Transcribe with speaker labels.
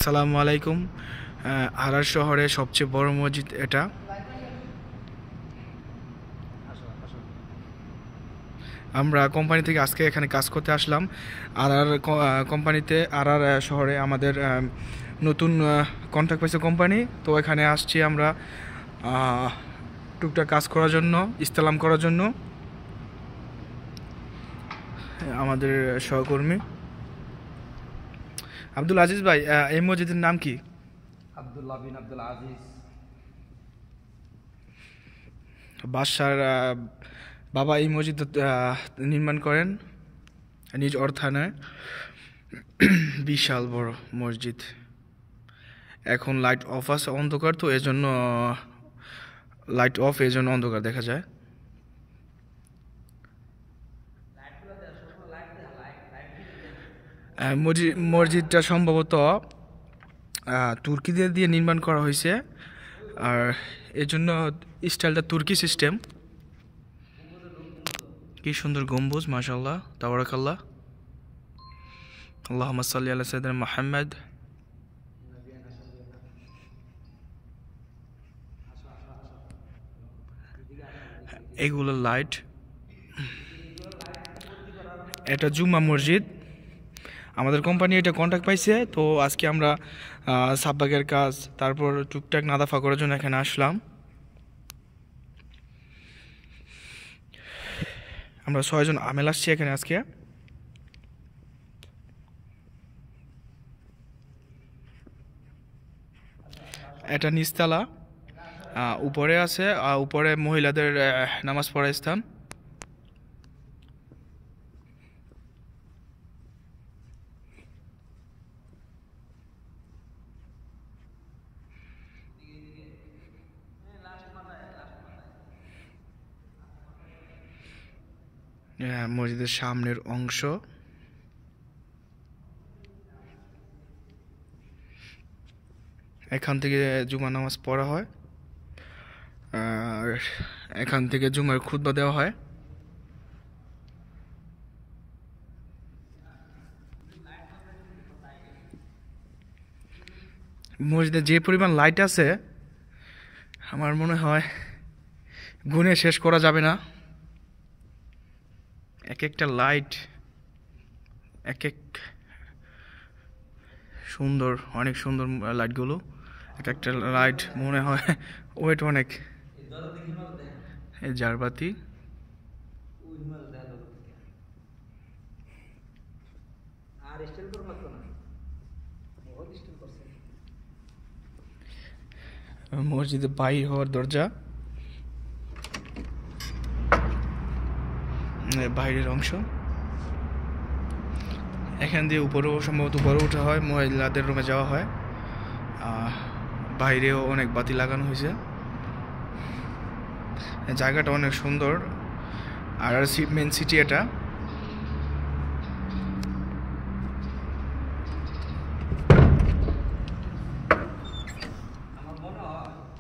Speaker 1: আসসালামু আলাইকুম। আরার শহরে সবচেয়ে বড় মসজিদ এটা। আমরা কোম্পানি থেকে আজকে এখানে কাজ করতে আসলাম। কোম্পানিতে শহরে আমাদের নতুন কন্ট্রাক্ট পাইছে কোম্পানি, তো এখানে আসছি আমরা টুকটাক কাজ করার জন্য, ইস্তেলাম করার জন্য। আমাদের সহকর্মী আব্দুল আজিজ ভাই, এই মসজিদের নাম কি?
Speaker 2: আব্দুল্লাহ বিন আব্দুল আজিজ।
Speaker 1: বাদশার বাবা এই মসজিদ নির্মাণ করেন নিজ অর্থায়নে। বিশাল বড় মসজিদ। এখন লাইট অফ আছে, অন্ধকার, তো এজন্য লাইট অফ, এজন্য অন্ধকার দেখা যায়। মসজিদটা সম্ভবত তুর্কিদের দিয়ে নির্মাণ করা হয়েছে, আর এজন্য স্টাইলটা তুর্কি সিস্টেম। কি সুন্দর গম্বুজ, মাশাআল্লাহ, তাবারাকাল্লাহ। আল্লাহুম্মা সাল্লি আলা সাইয়্যিদিনা মুহাম্মদ। এগুলো লাইট। এটা জুম্মা মসজিদ। আমাদের কোম্পানি এটা কন্ট্রাক্ট পাইছে, তো আজকে আমরা সাববাগের কাজ, তারপর টুকটাক নাদাফা করার জন্য এখানে আসলাম। আমরা 6 জন আমেল আসছি এখানে আজকে। এটা নিচতলা, উপরে আছে, উপরে মহিলাদের নামাজ পড়ার স্থান। মসজিদের সামনের অংশ। এখান থেকে জুমা নামাজ পড়া হয়, আর এখান থেকে জুমার খুতবা দেওয়া হয়। মসজিদে যে পরিমাণ লাইট আছে, আমার মনে হয় গুণে শেষ করা যাবে না। এক একটা লাইট এক এক সুন্দর, অনেক সুন্দর লাইটগুলো। এক একটা লাইট মনে হয় ওয়েট অনেক। এই জারবাতি। মসজিদে বাইর হওয়ার দরজা, বাইরের অংশ। এখান দিয়ে উপরেও সম্ভবত উপরে উঠা হয়, মহিলাদের রুমে যাওয়া হয়। বাইরেও অনেক বাতি লাগানো হয়েছে। জায়গাটা অনেক সুন্দর। আর মেন সিটি এটা।